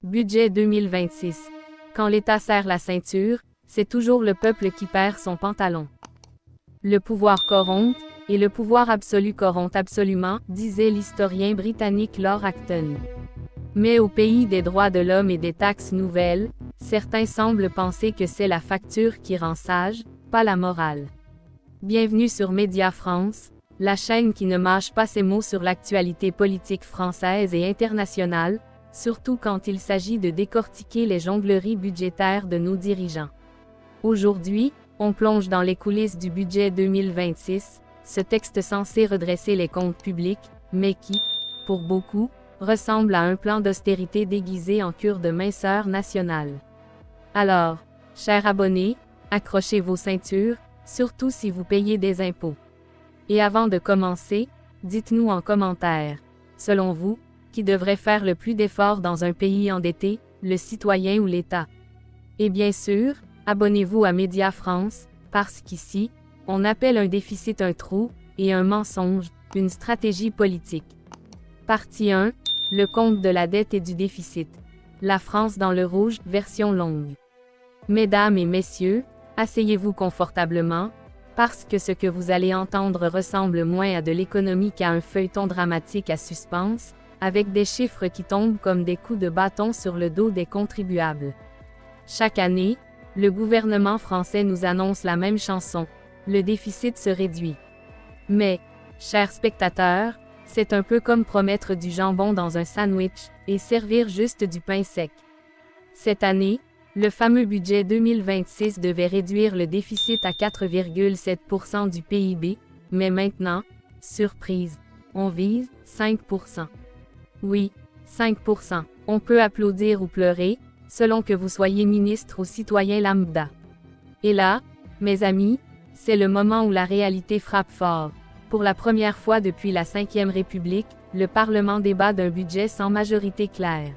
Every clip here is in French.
Budget 2026. Quand l'État serre la ceinture, c'est toujours le peuple qui perd son pantalon. Le pouvoir corrompt, et le pouvoir absolu corrompt absolument, disait l'historien britannique Lord Acton. Mais au pays des droits de l'homme et des taxes nouvelles, certains semblent penser que c'est la facture qui rend sage, pas la morale. Bienvenue sur Média France, la chaîne qui ne mâche pas ses mots sur l'actualité politique française et internationale, surtout quand il s'agit de décortiquer les jongleries budgétaires de nos dirigeants. Aujourd'hui, on plonge dans les coulisses du budget 2026, ce texte censé redresser les comptes publics, mais qui, pour beaucoup, ressemble à un plan d'austérité déguisé en cure de minceur nationale. Alors, chers abonnés, accrochez vos ceintures, surtout si vous payez des impôts. Et avant de commencer, dites-nous en commentaire, selon vous, qui devrait faire le plus d'efforts dans un pays endetté, le citoyen ou l'État? Et bien sûr, abonnez-vous à Média France, parce qu'ici, on appelle un déficit un trou, et un mensonge, une stratégie politique. Partie 1, le compte de la dette et du déficit. La France dans le rouge, version longue. Mesdames et messieurs, asseyez-vous confortablement, parce que ce que vous allez entendre ressemble moins à de l'économie qu'à un feuilleton dramatique à suspense, avec des chiffres qui tombent comme des coups de bâton sur le dos des contribuables. Chaque année, le gouvernement français nous annonce la même chanson, le déficit se réduit. Mais, chers spectateurs, c'est un peu comme promettre du jambon dans un sandwich, et servir juste du pain sec. Cette année, le fameux budget 2026 devait réduire le déficit à 4,7% du PIB, mais maintenant, surprise, on vise 5%. Oui, 5%. On peut applaudir ou pleurer, selon que vous soyez ministre ou citoyen lambda. Et là, mes amis, c'est le moment où la réalité frappe fort. Pour la première fois depuis la Ve République, le Parlement débat d'un budget sans majorité claire.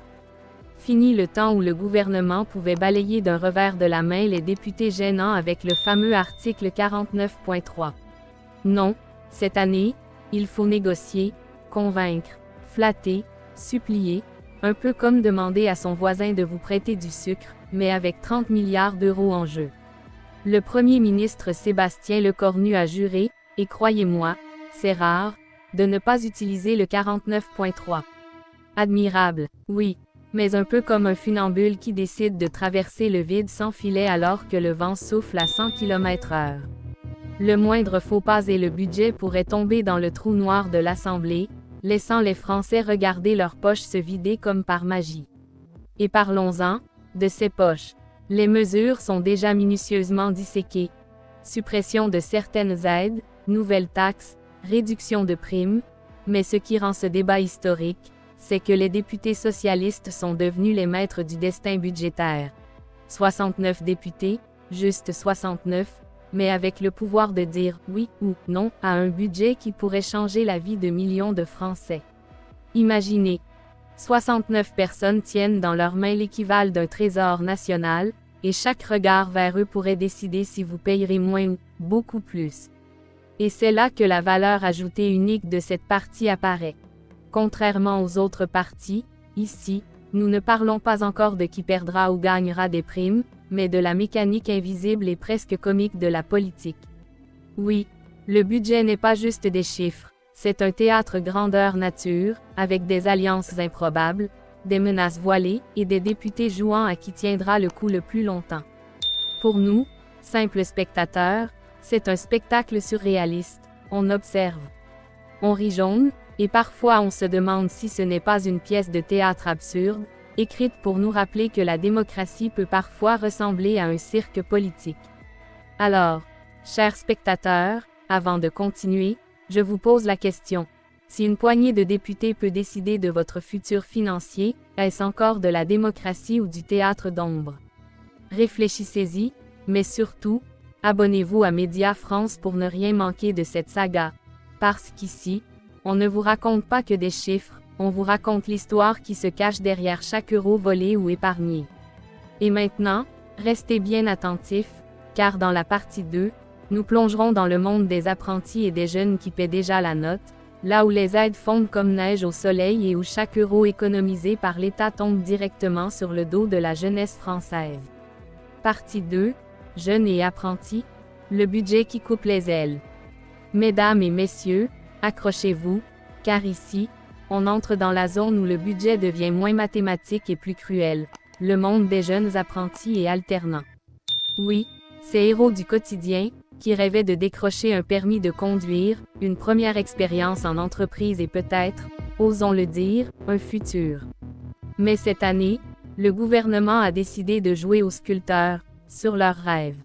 Fini le temps où le gouvernement pouvait balayer d'un revers de la main les députés gênants avec le fameux article 49.3. Non, cette année, il faut négocier, convaincre, flatter, supplier, un peu comme demander à son voisin de vous prêter du sucre, mais avec 30 milliards d'euros en jeu. Le Premier ministre Sébastien Lecornu a juré, et croyez-moi, c'est rare, de ne pas utiliser le 49.3. Admirable, oui, mais un peu comme un funambule qui décide de traverser le vide sans filet alors que le vent souffle à 100 km/h. Le moindre faux pas et le budget pourrait tomber dans le trou noir de l'Assemblée, laissant les Français regarder leurs poches se vider comme par magie. Et parlons-en, de ces poches. Les mesures sont déjà minutieusement disséquées. Suppression de certaines aides, nouvelles taxes, réduction de primes, mais ce qui rend ce débat historique, c'est que les députés socialistes sont devenus les maîtres du destin budgétaire. 69 députés, juste 69, mais avec le pouvoir de dire oui ou non à un budget qui pourrait changer la vie de millions de Français. Imaginez, 69 personnes tiennent dans leurs mains l'équivalent d'un trésor national, et chaque regard vers eux pourrait décider si vous payerez moins ou beaucoup plus. Et c'est là que la valeur ajoutée unique de cette partie apparaît. Contrairement aux autres partis, ici, nous ne parlons pas encore de qui perdra ou gagnera des primes, mais de la mécanique invisible et presque comique de la politique. Oui, le budget n'est pas juste des chiffres, c'est un théâtre grandeur nature, avec des alliances improbables, des menaces voilées, et des députés jouant à qui tiendra le coup le plus longtemps. Pour nous, simples spectateurs, c'est un spectacle surréaliste, on observe. On rit jaune, et parfois on se demande si ce n'est pas une pièce de théâtre absurde, écrite pour nous rappeler que la démocratie peut parfois ressembler à un cirque politique. Alors, chers spectateurs, avant de continuer, je vous pose la question. Si une poignée de députés peut décider de votre futur financier, est-ce encore de la démocratie ou du théâtre d'ombre? Réfléchissez-y, mais surtout, abonnez-vous à Média France pour ne rien manquer de cette saga. Parce qu'ici, on ne vous raconte pas que des chiffres, on vous raconte l'histoire qui se cache derrière chaque euro volé ou épargné. Et maintenant, restez bien attentifs, car dans la partie 2, nous plongerons dans le monde des apprentis et des jeunes qui paient déjà la note, là où les aides fondent comme neige au soleil et où chaque euro économisé par l'État tombe directement sur le dos de la jeunesse française. Partie 2. Jeunes et apprentis, le budget qui coupe les ailes. Mesdames et messieurs, accrochez-vous, car ici, on entre dans la zone où le budget devient moins mathématique et plus cruel, le monde des jeunes apprentis et alternants. Oui, ces héros du quotidien, qui rêvaient de décrocher un permis de conduire, une première expérience en entreprise et peut-être, osons le dire, un futur. Mais cette année, le gouvernement a décidé de jouer aux sculpteurs, sur leurs rêves.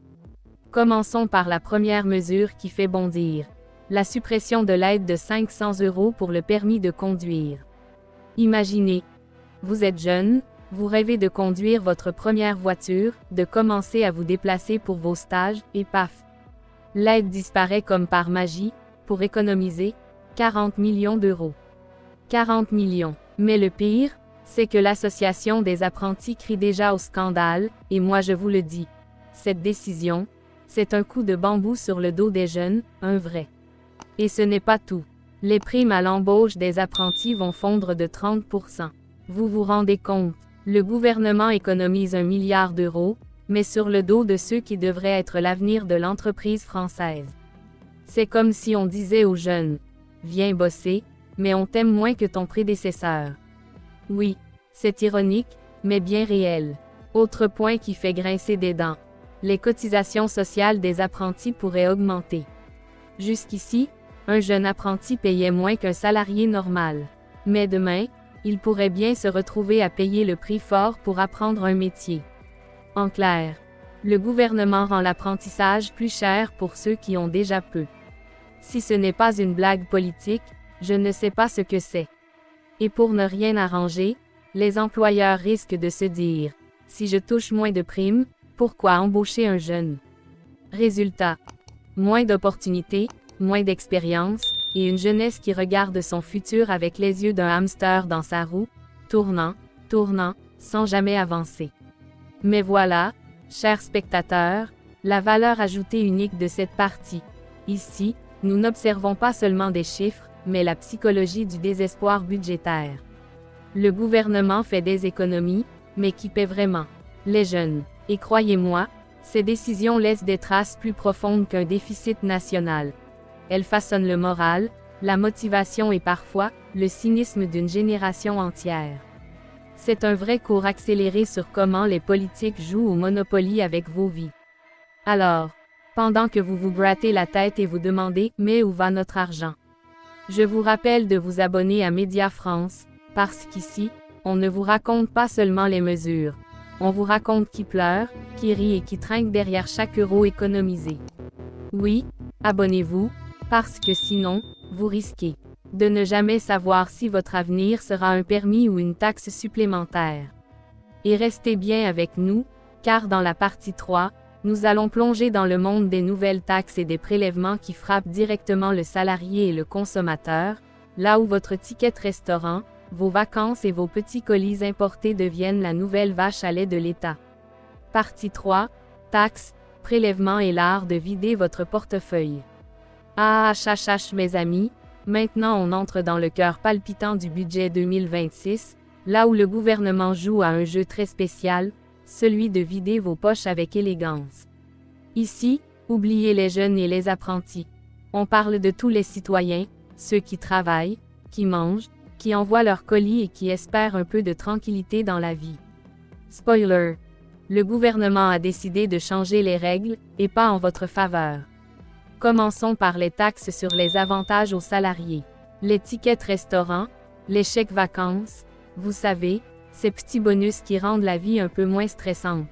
Commençons par la première mesure qui fait bondir. La suppression de l'aide de 500 € pour le permis de conduire. Imaginez, vous êtes jeune, vous rêvez de conduire votre première voiture, de commencer à vous déplacer pour vos stages, et paf! L'aide disparaît comme par magie, pour économiser 40 millions d'euros. 40 millions. Mais le pire, c'est que l'association des apprentis crie déjà au scandale, et moi je vous le dis. Cette décision, c'est un coup de bambou sur le dos des jeunes, un vrai. Et ce n'est pas tout. Les primes à l'embauche des apprentis vont fondre de 30%. Vous vous rendez compte, le gouvernement économise 1 milliard d'euros, mais sur le dos de ceux qui devraient être l'avenir de l'entreprise française. C'est comme si on disait aux jeunes, viens bosser, mais on t'aime moins que ton prédécesseur. Oui, c'est ironique, mais bien réel. Autre point qui fait grincer des dents. Les cotisations sociales des apprentis pourraient augmenter. Jusqu'ici, un jeune apprenti payait moins qu'un salarié normal. Mais demain, il pourrait bien se retrouver à payer le prix fort pour apprendre un métier. En clair, le gouvernement rend l'apprentissage plus cher pour ceux qui ont déjà peu. Si ce n'est pas une blague politique, je ne sais pas ce que c'est. Et pour ne rien arranger, les employeurs risquent de se dire, si je touche moins de primes, pourquoi embaucher un jeune? Résultat, moins d'opportunités, moins d'expérience, et une jeunesse qui regarde son futur avec les yeux d'un hamster dans sa roue, tournant, tournant, sans jamais avancer. Mais voilà, chers spectateurs, la valeur ajoutée unique de cette partie. Ici, nous n'observons pas seulement des chiffres, mais la psychologie du désespoir budgétaire. Le gouvernement fait des économies, mais qui paie vraiment? Les jeunes. Et croyez-moi, ces décisions laissent des traces plus profondes qu'un déficit national. Elles façonnent le moral, la motivation et parfois, le cynisme d'une génération entière. C'est un vrai cours accéléré sur comment les politiques jouent au Monopoly avec vos vies. Alors, pendant que vous vous grattez la tête et vous demandez « Mais où va notre argent ?» Je vous rappelle de vous abonner à Média France, parce qu'ici, on ne vous raconte pas seulement les mesures. On vous raconte qui pleure, qui rit et qui trinque derrière chaque euro économisé. Oui, abonnez-vous, parce que sinon, vous risquez de ne jamais savoir si votre avenir sera un permis ou une taxe supplémentaire. Et restez bien avec nous, car dans la partie 3, nous allons plonger dans le monde des nouvelles taxes et des prélèvements qui frappent directement le salarié et le consommateur, là où votre ticket restaurant, vos vacances et vos petits colis importés deviennent la nouvelle vache à lait de l'État. Partie 3. Taxes, prélèvements et l'art de vider votre portefeuille. Ah, mes amis, maintenant on entre dans le cœur palpitant du budget 2026, là où le gouvernement joue à un jeu très spécial, celui de vider vos poches avec élégance. Ici, oubliez les jeunes et les apprentis. On parle de tous les citoyens, ceux qui travaillent, qui mangent, qui envoient leurs colis et qui espèrent un peu de tranquillité dans la vie. Spoiler! Le gouvernement a décidé de changer les règles, et pas en votre faveur. Commençons par les taxes sur les avantages aux salariés. Les tickets restaurants, les chèques vacances, vous savez, ces petits bonus qui rendent la vie un peu moins stressante.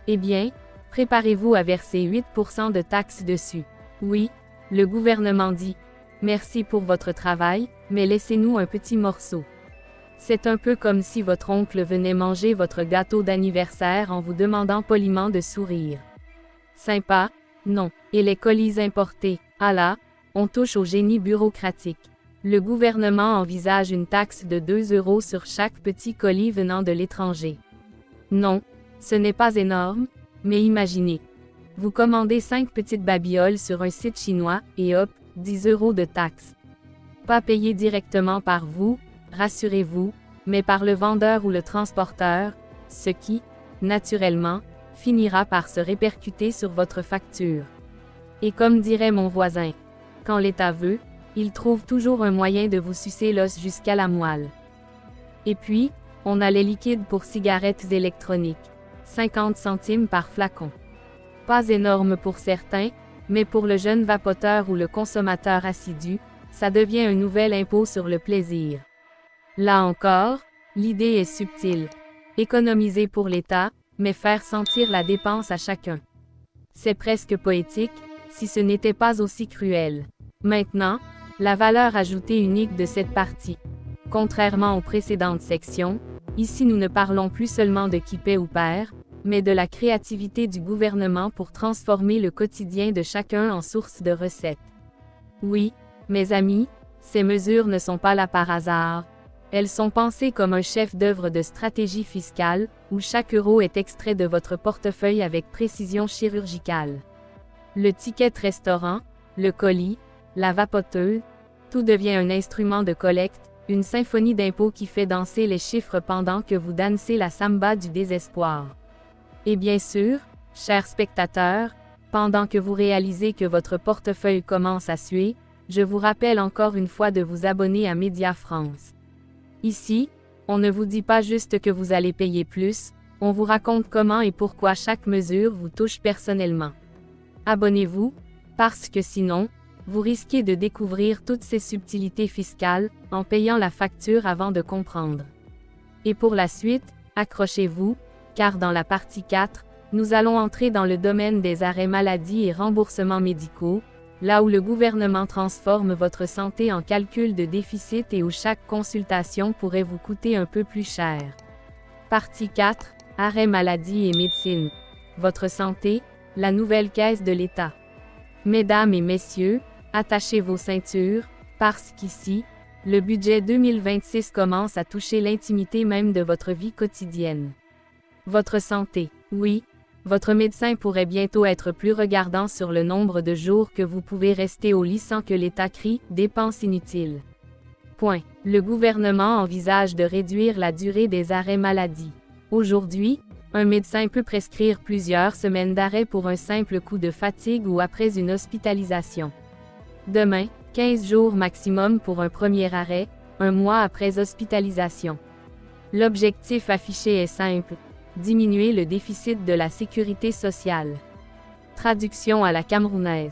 Eh bien, préparez-vous à verser 8% de taxes dessus. Oui, le gouvernement dit « Merci pour votre travail, mais laissez-nous un petit morceau ». C'est un peu comme si votre oncle venait manger votre gâteau d'anniversaire en vous demandant poliment de sourire. Sympa, non. Et les colis importés, ah là, on touche au génie bureaucratique. Le gouvernement envisage une taxe de 2 € sur chaque petit colis venant de l'étranger. Non, ce n'est pas énorme, mais imaginez. Vous commandez 5 petites babioles sur un site chinois, et hop, 10 € de taxes. Pas payé directement par vous, rassurez-vous, mais par le vendeur ou le transporteur, ce qui, naturellement, finira par se répercuter sur votre facture. Et comme dirait mon voisin, quand l'État veut, il trouve toujours un moyen de vous sucer l'os jusqu'à la moelle. Et puis, on a les liquides pour cigarettes électroniques. 50 centimes par flacon. Pas énorme pour certains, mais pour le jeune vapoteur ou le consommateur assidu, ça devient un nouvel impôt sur le plaisir. Là encore, l'idée est subtile. Économiser pour l'État, mais faire sentir la dépense à chacun. C'est presque poétique, si ce n'était pas aussi cruel. Maintenant, la valeur ajoutée unique de cette partie. Contrairement aux précédentes sections, ici nous ne parlons plus seulement de qui paie ou perd, mais de la créativité du gouvernement pour transformer le quotidien de chacun en source de recettes. Oui, mes amis, ces mesures ne sont pas là par hasard. Elles sont pensées comme un chef-d'œuvre de stratégie fiscale, où chaque euro est extrait de votre portefeuille avec précision chirurgicale. Le ticket restaurant, le colis, la vapoteuse, tout devient un instrument de collecte, une symphonie d'impôts qui fait danser les chiffres pendant que vous dansez la samba du désespoir. Et bien sûr, chers spectateurs, pendant que vous réalisez que votre portefeuille commence à suer, je vous rappelle encore une fois de vous abonner à Média France. Ici, on ne vous dit pas juste que vous allez payer plus, on vous raconte comment et pourquoi chaque mesure vous touche personnellement. Abonnez-vous, parce que sinon, vous risquez de découvrir toutes ces subtilités fiscales, en payant la facture avant de comprendre. Et pour la suite, accrochez-vous, car dans la partie 4, nous allons entrer dans le domaine des arrêts maladie et remboursements médicaux, là où le gouvernement transforme votre santé en calcul de déficit et où chaque consultation pourrait vous coûter un peu plus cher. Partie 4, arrêts maladie et médecine. Votre santé, la nouvelle caisse de l'État. Mesdames et messieurs, attachez vos ceintures, parce qu'ici, le budget 2026 commence à toucher l'intimité même de votre vie quotidienne. Votre santé, oui, votre médecin pourrait bientôt être plus regardant sur le nombre de jours que vous pouvez rester au lit sans que l'État crie « dépenses inutiles ». Point. Le gouvernement envisage de réduire la durée des arrêts maladie. Aujourd'hui, un médecin peut prescrire plusieurs semaines d'arrêt pour un simple coup de fatigue ou après une hospitalisation. Demain, 15 jours maximum pour un premier arrêt, un mois après hospitalisation. L'objectif affiché est simple. Diminuer le déficit de la sécurité sociale. Traduction à la camerounaise.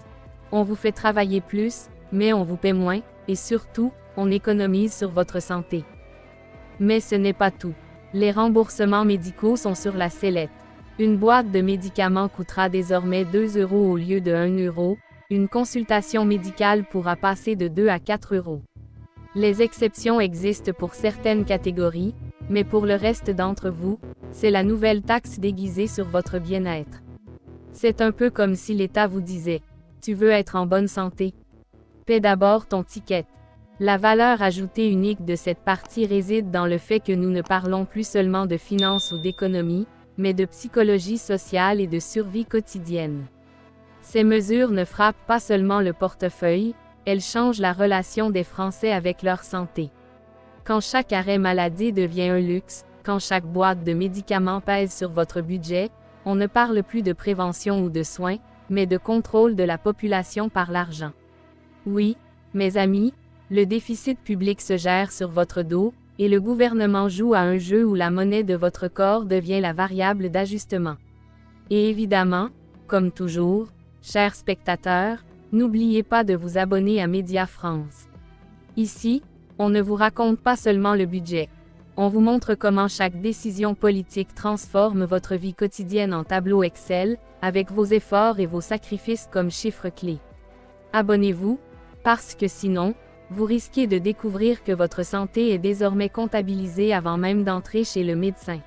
On vous fait travailler plus, mais on vous paie moins, et surtout, on économise sur votre santé. Mais ce n'est pas tout. Les remboursements médicaux sont sur la sellette. Une boîte de médicaments coûtera désormais 2 € au lieu de 1 €, une consultation médicale pourra passer de 2 à 4 €. Les exceptions existent pour certaines catégories, mais pour le reste d'entre vous, c'est la nouvelle taxe déguisée sur votre bien-être. C'est un peu comme si l'État vous disait « Tu veux être en bonne santé? Paie d'abord ton ticket ». La valeur ajoutée unique de cette partie réside dans le fait que nous ne parlons plus seulement de finances ou d'économie, mais de psychologie sociale et de survie quotidienne. Ces mesures ne frappent pas seulement le portefeuille, elles changent la relation des Français avec leur santé. Quand chaque arrêt maladie devient un luxe, quand chaque boîte de médicaments pèse sur votre budget, on ne parle plus de prévention ou de soins, mais de contrôle de la population par l'argent. Oui, mes amis, le déficit public se gère sur votre dos, et le gouvernement joue à un jeu où la monnaie de votre corps devient la variable d'ajustement. Et évidemment, comme toujours, chers spectateurs, n'oubliez pas de vous abonner à Média France. Ici, on ne vous raconte pas seulement le budget. On vous montre comment chaque décision politique transforme votre vie quotidienne en tableau Excel, avec vos efforts et vos sacrifices comme chiffres clés. Abonnez-vous, parce que sinon, vous risquez de découvrir que votre santé est désormais comptabilisée avant même d'entrer chez le médecin.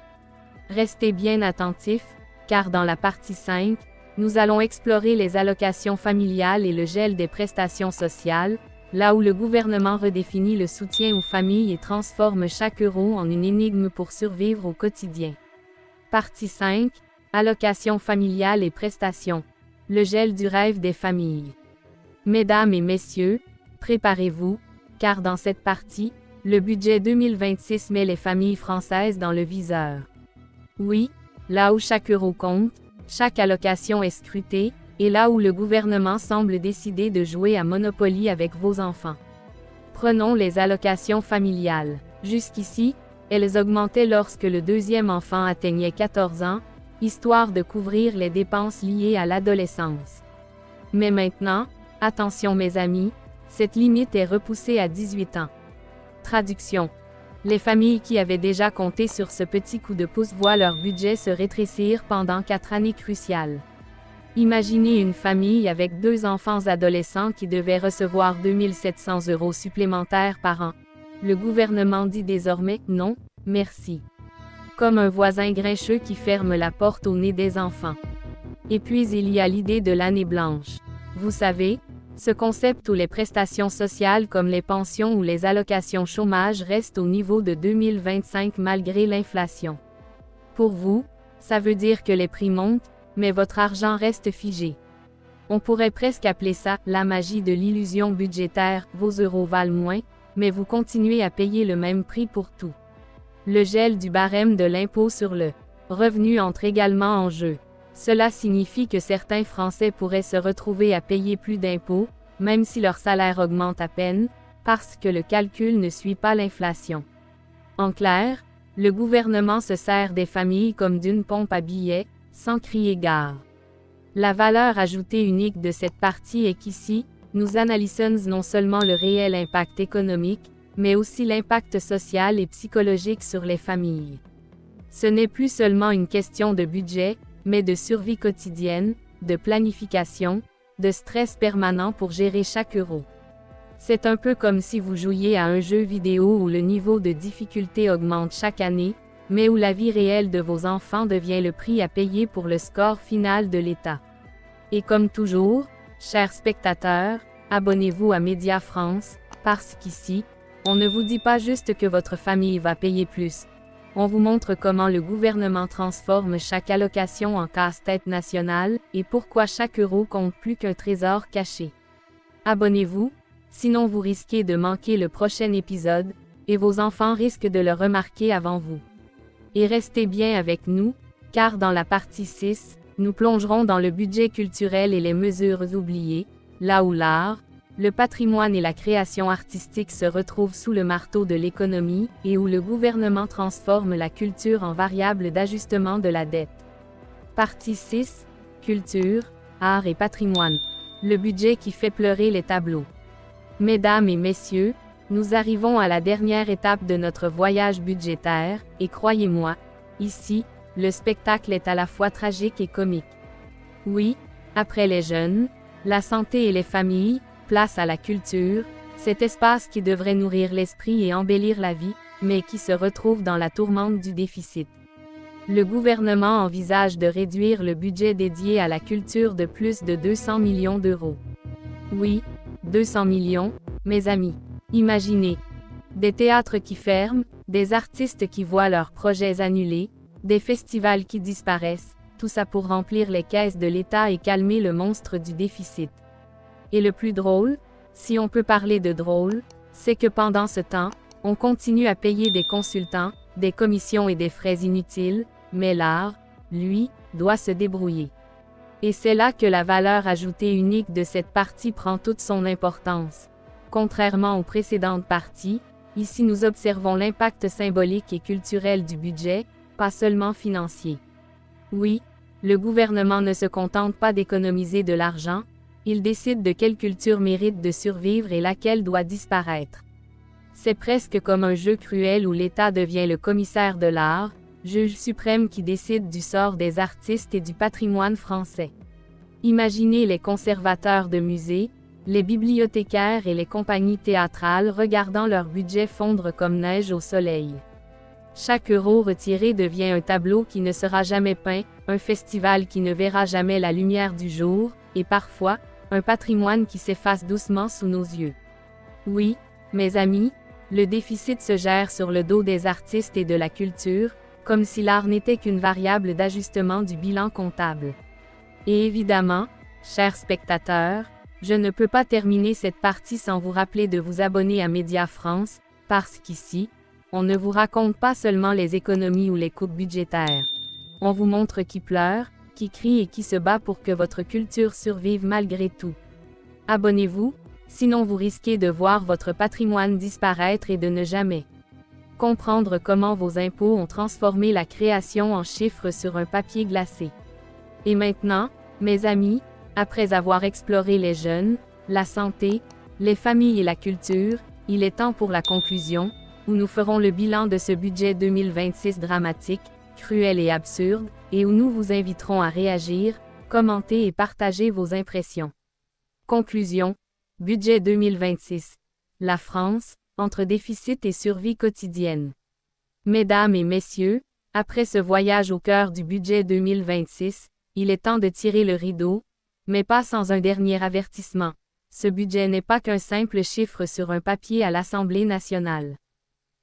Restez bien attentifs, car dans la partie 5, nous allons explorer les allocations familiales et le gel des prestations sociales, là où le gouvernement redéfinit le soutien aux familles et transforme chaque euro en une énigme pour survivre au quotidien. Partie 5, allocations familiales et prestations. Le gel du rêve des familles. Mesdames et messieurs, préparez-vous, car dans cette partie, le budget 2026 met les familles françaises dans le viseur. Oui, là où chaque euro compte, chaque allocation est scrutée, et là où le gouvernement semble décider de jouer à Monopoly avec vos enfants. Prenons les allocations familiales. Jusqu'ici, elles augmentaient lorsque le deuxième enfant atteignait 14 ans, histoire de couvrir les dépenses liées à l'adolescence. Mais maintenant, attention mes amis, cette limite est repoussée à 18 ans. Traduction. Les familles qui avaient déjà compté sur ce petit coup de pouce voient leur budget se rétrécir pendant 4 années cruciales. Imaginez une famille avec 2 enfants adolescents qui devaient recevoir 2 700 € supplémentaires par an. Le gouvernement dit désormais « non, merci ». Comme un voisin grincheux qui ferme la porte au nez des enfants. Et puis il y a l'idée de l'année blanche. Vous savez, ce concept où les prestations sociales comme les pensions ou les allocations chômage restent au niveau de 2025 malgré l'inflation. Pour vous, ça veut dire que les prix montent, mais votre argent reste figé. On pourrait presque appeler ça « la magie de l'illusion budgétaire », vos euros valent moins, mais vous continuez à payer le même prix pour tout. Le gel du barème de l'impôt sur le revenu entre également en jeu. Cela signifie que certains Français pourraient se retrouver à payer plus d'impôts, même si leur salaire augmente à peine, parce que le calcul ne suit pas l'inflation. En clair, le gouvernement se sert des familles comme d'une pompe à billets, sans crier gare. La valeur ajoutée unique de cette partie est qu'ici, nous analysons non seulement le réel impact économique, mais aussi l'impact social et psychologique sur les familles. Ce n'est plus seulement une question de budget, mais de survie quotidienne, de planification, de stress permanent pour gérer chaque euro. C'est un peu comme si vous jouiez à un jeu vidéo où le niveau de difficulté augmente chaque année, mais où la vie réelle de vos enfants devient le prix à payer pour le score final de l'État. Et comme toujours, chers spectateurs, abonnez-vous à Média France, parce qu'ici, on ne vous dit pas juste que votre famille va payer plus. On vous montre comment le gouvernement transforme chaque allocation en casse-tête national, et pourquoi chaque euro compte plus qu'un trésor caché. Abonnez-vous, sinon vous risquez de manquer le prochain épisode, et vos enfants risquent de le remarquer avant vous. Et restez bien avec nous, car dans la partie 6, nous plongerons dans le budget culturel et les mesures oubliées, là où l'art, le patrimoine et la création artistique se retrouvent sous le marteau de l'économie, et où le gouvernement transforme la culture en variable d'ajustement de la dette. Partie 6, Culture, art et patrimoine. Le budget qui fait pleurer les tableaux. Mesdames et messieurs, nous arrivons à la dernière étape de notre voyage budgétaire, et croyez-moi, ici, le spectacle est à la fois tragique et comique. Oui, après les jeunes, la santé et les familles, place à la culture, cet espace qui devrait nourrir l'esprit et embellir la vie, mais qui se retrouve dans la tourmente du déficit. Le gouvernement envisage de réduire le budget dédié à la culture de plus de 200 millions d'euros. Oui, 200 millions, mes amis. Imaginez. Des théâtres qui ferment, des artistes qui voient leurs projets annulés, des festivals qui disparaissent, tout ça pour remplir les caisses de l'État et calmer le monstre du déficit. Et le plus drôle, si on peut parler de drôle, c'est que pendant ce temps, on continue à payer des consultants, des commissions et des frais inutiles, mais l'art, lui, doit se débrouiller. Et c'est là que la valeur ajoutée unique de cette partie prend toute son importance. Contrairement aux précédentes parties, ici nous observons l'impact symbolique et culturel du budget, pas seulement financier. Oui, le gouvernement ne se contente pas d'économiser de l'argent, il décide de quelle culture mérite de survivre et laquelle doit disparaître. C'est presque comme un jeu cruel où l'État devient le commissaire de l'art, juge suprême qui décide du sort des artistes et du patrimoine français. Imaginez les conservateurs de musées, les bibliothécaires et les compagnies théâtrales regardant leur budget fondre comme neige au soleil. Chaque euro retiré devient un tableau qui ne sera jamais peint, un festival qui ne verra jamais la lumière du jour, et parfois, un patrimoine qui s'efface doucement sous nos yeux. Oui, mes amis, le déficit se gère sur le dos des artistes et de la culture, comme si l'art n'était qu'une variable d'ajustement du bilan comptable. Et évidemment, chers spectateurs, Je ne peux pas terminer cette partie sans vous rappeler de vous abonner à Média France, parce qu'ici, on ne vous raconte pas seulement les économies ou les coupes budgétaires. On vous montre qui pleure, qui crie et qui se bat pour que votre culture survive malgré tout. Abonnez-vous, sinon vous risquez de voir votre patrimoine disparaître et de ne jamais comprendre comment vos impôts ont transformé la création en chiffres sur un papier glacé. Et maintenant, mes amis, après avoir exploré les jeunes, la santé, les familles et la culture, il est temps pour la conclusion, où nous ferons le bilan de ce budget 2026 dramatique, cruel et absurde, et où nous vous inviterons à réagir, commenter et partager vos impressions. Conclusion. Budget 2026. La France, entre déficit et survie quotidienne. Mesdames et messieurs, après ce voyage au cœur du budget 2026, il est temps de tirer le rideau, mais pas sans un dernier avertissement. Ce budget n'est pas qu'un simple chiffre sur un papier à l'Assemblée nationale.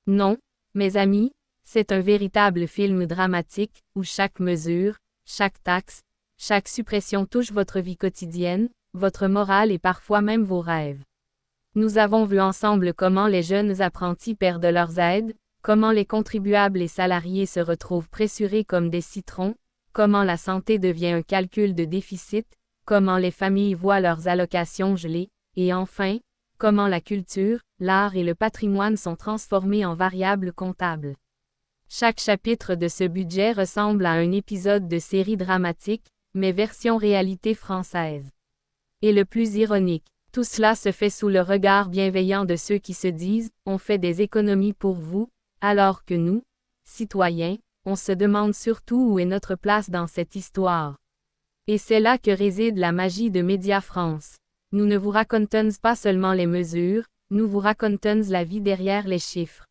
Non, mes amis, c'est un véritable film dramatique, où chaque mesure, chaque taxe, chaque suppression touche votre vie quotidienne, votre morale et parfois même vos rêves. Nous avons vu ensemble comment les jeunes apprentis perdent leurs aides, comment les contribuables et salariés se retrouvent pressurés comme des citrons, comment la santé devient un calcul de déficit, comment les familles voient leurs allocations gelées, et enfin, comment la culture, l'art et le patrimoine sont transformés en variables comptables. Chaque chapitre de ce budget ressemble à un épisode de série dramatique, mais version réalité française. Et le plus ironique, tout cela se fait sous le regard bienveillant de ceux qui se disent « on fait des économies pour vous », alors que nous, citoyens, on se demande surtout où est notre place dans cette histoire. Et c'est là que réside la magie de Média France. Nous ne vous racontons pas seulement les mesures, nous vous racontons la vie derrière les chiffres.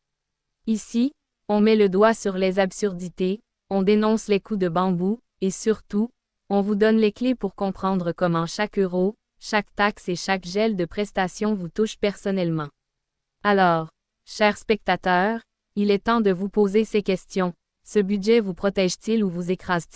Ici, on met le doigt sur les absurdités, on dénonce les coups de bambou, et surtout, on vous donne les clés pour comprendre comment chaque euro, chaque taxe et chaque gel de prestations vous touche personnellement. Alors, chers spectateurs, il est temps de vous poser ces questions. Ce budget vous protège-t-il ou vous écrase-t-il?